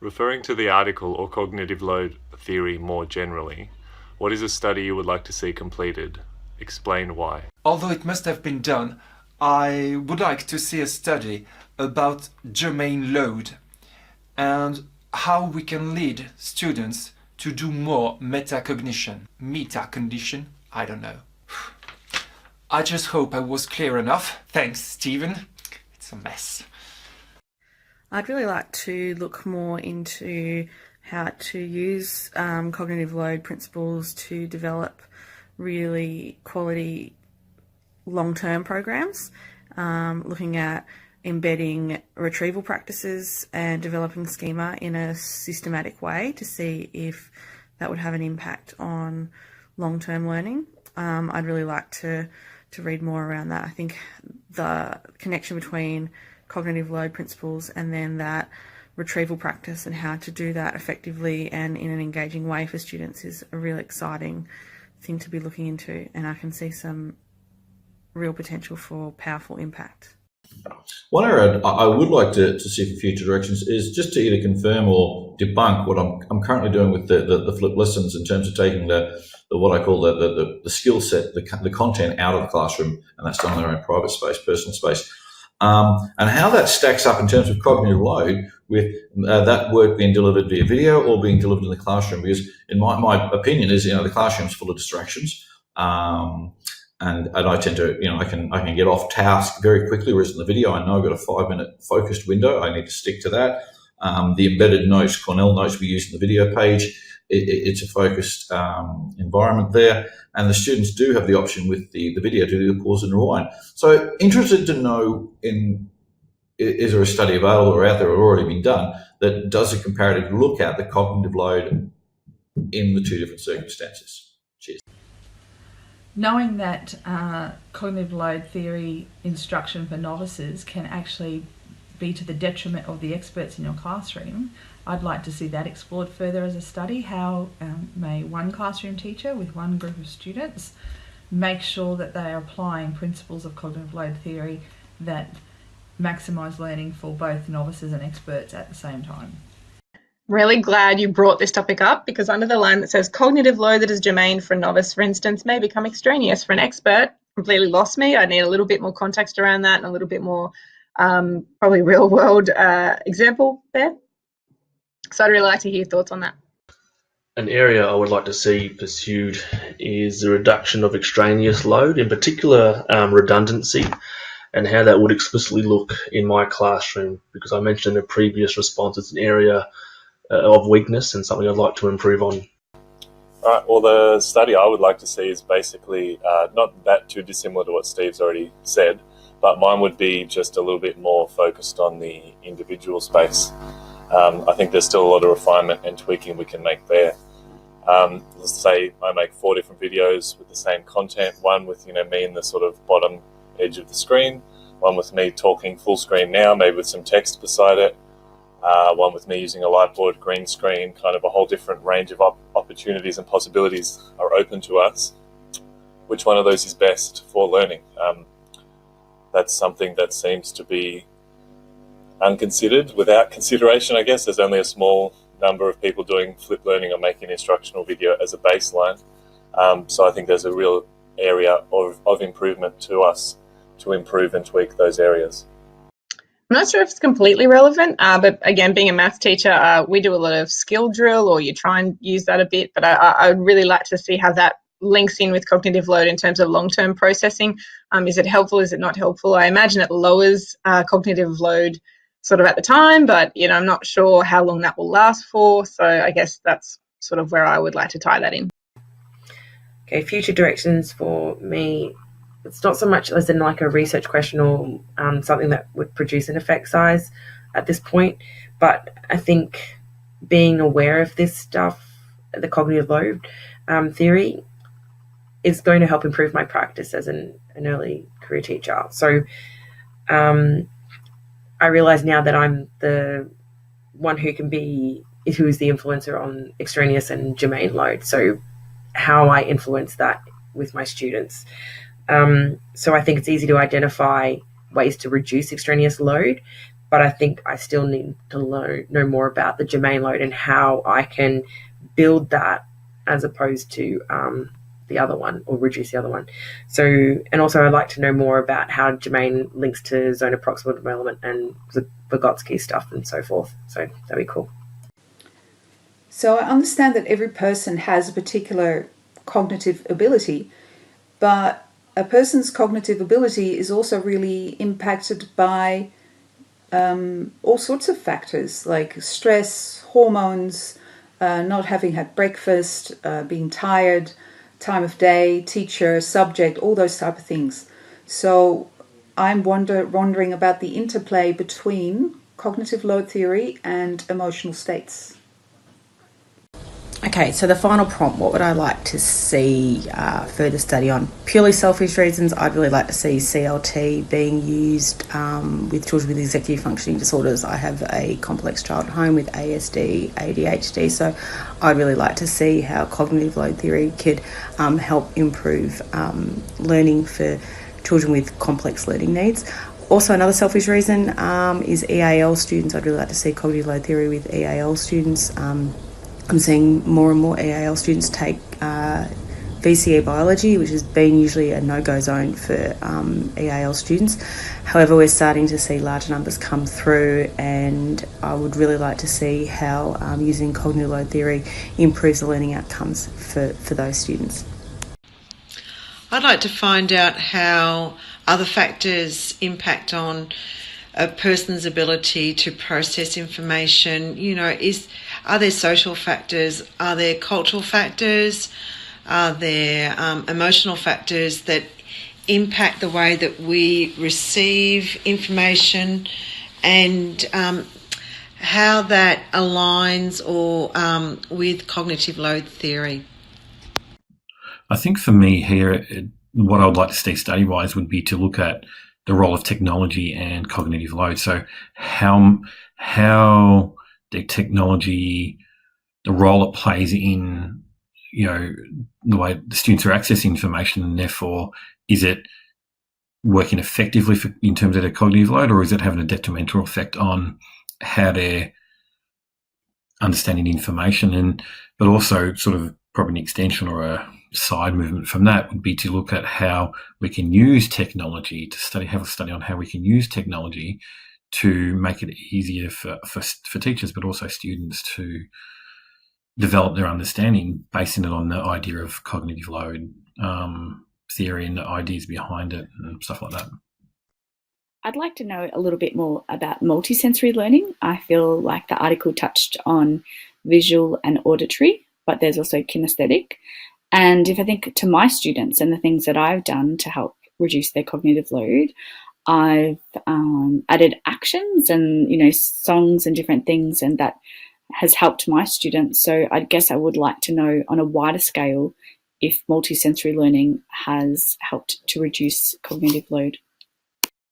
Referring to the article or cognitive load theory more generally, what is a study you would like to see completed? Explain why. Although it must have been done, I would like to see a study about germane load and how we can lead students to do more metacognition. Metacondition? I don't know. I just hope I was clear enough. Thanks, Stephen. It's a mess. I'd really like to look more into how to use cognitive load principles to develop really quality long-term programs, looking at embedding retrieval practices and developing schema in a systematic way to see if that would have an impact on long-term learning. I'd really like to read more around that. I think the connection between cognitive load principles and then that retrieval practice and how to do that effectively and in an engaging way for students is a really exciting thing to be looking into, and I can see some real potential for powerful impact. One area I would like to see for future directions is just to either confirm or debunk what I'm currently doing with the flipped lessons in terms of taking the what I call the skill set, the content out of the classroom, and that's done in their own private space, personal space, and how that stacks up in terms of cognitive load with that work being delivered via video or being delivered in the classroom. Because in my opinion is, the classroom's full of distractions. And I tend to, I can get off task very quickly, whereas in the video, I know I've got a 5-minute focused window. I need to stick to that. The embedded notes, Cornell notes we use in the video page, it's a focused environment there. And the students do have the option with the video to do the pause and rewind. So interested to know, is there a study available or out there or already been done that does a comparative look at the cognitive load in the two different circumstances? Cheers. Knowing that cognitive load theory instruction for novices can actually be to the detriment of the experts in your classroom, I'd like to see that explored further as a study. How may one classroom teacher with one group of students make sure that they are applying principles of cognitive load theory that maximise learning for both novices and experts at the same time? Really glad you brought this topic up, because under the line that says cognitive load that is germane for a novice, for instance, may become extraneous for an expert, completely lost me. I need a little bit more context around that and a little bit more probably real world example there. So I'd really like to hear your thoughts on that. An area I would like to see pursued is the reduction of extraneous load, in particular redundancy, and how that would explicitly look in my classroom, because I mentioned in a previous response it's an area of weakness and something I'd like to improve on. Right, well, the study I would like to see is basically not that too dissimilar to what Steve's already said, but mine would be just a little bit more focused on the individual space. I think there's still a lot of refinement and tweaking we can make there. Let's say I make 4 different videos with the same content, one with me in the sort of bottom edge of the screen, one with me talking full screen now, maybe with some text beside it, one with me using a whiteboard, green screen, kind of a whole different range of opportunities and possibilities are open to us. Which one of those is best for learning? That's something that seems to be unconsidered, without consideration, I guess. There's only a small number of people doing flipped learning or making instructional video as a baseline. So I think there's a real area of improvement to us to improve and tweak those areas. I'm not sure if it's completely relevant, but again, being a maths teacher, we do a lot of skill drill, or you try and use that a bit, but I would really like to see how that links in with cognitive load in terms of long-term processing. Is it helpful? Is it not helpful? I imagine it lowers cognitive load sort of at the time, but I'm not sure how long that will last for. So I guess that's sort of where I would like to tie that in. Okay, future directions for me, it's not so much as in like a research question or something that would produce an effect size at this point, but I think being aware of this stuff, the cognitive load theory, is going to help improve my practice as an early career teacher. So I realize now that I'm the one who is the influencer on extraneous and germane load. So how I influence that with my students. So I think it's easy to identify ways to reduce extraneous load, but I think I still need to know more about the germane load and how I can build that as opposed to the other one, or reduce the other one. So, and also I'd like to know more about how germane links to zone of proximal development and the Vygotsky stuff and so forth. So that'd be cool. So I understand that every person has a particular cognitive ability, but a person's cognitive ability is also really impacted by all sorts of factors like stress, hormones, not having had breakfast, being tired, time of day, teacher, subject, all those type of things. So I'm wondering about the interplay between cognitive load theory and emotional states. Okay, so the final prompt, what would I like to see further study on? Purely selfish reasons, I'd really like to see CLT being used with children with executive functioning disorders. I have a complex child at home with ASD, ADHD, so I'd really like to see how cognitive load theory could help improve learning for children with complex learning needs. Also, another selfish reason is EAL students. I'd really like to see cognitive load theory with EAL students. I'm seeing more and more EAL students take VCE biology, which has been usually a no-go zone for EAL students. However, we're starting to see large numbers come through, and I would really like to see how using cognitive load theory improves the learning outcomes for those students. I'd like to find out how other factors impact on a person's ability to process information. You know, are there social factors? Are there cultural factors? Are there emotional factors that impact the way that we receive information, and how that aligns or with cognitive load theory? I think for me here, what I would like to see study-wise would be to look at the role of technology and cognitive load. So how the technology, the role it plays in, you know, the way the students are accessing information, and therefore is it working effectively in terms of their cognitive load, or is it having a detrimental effect on how they're understanding information? But also sort of probably an extension or a side movement from that would be to look at how we can use technology to have a study on how we can use technology to make it easier for teachers, but also students to develop their understanding, basing it on the idea of cognitive load theory and the ideas behind it and stuff like that. I'd like to know a little bit more about multisensory learning. I feel like the article touched on visual and auditory, but there's also kinesthetic. And if I think to my students and the things that I've done to help reduce their cognitive load, I've added actions and, you know, songs and different things, and that has helped my students. So I guess I would like to know on a wider scale if multisensory learning has helped to reduce cognitive load.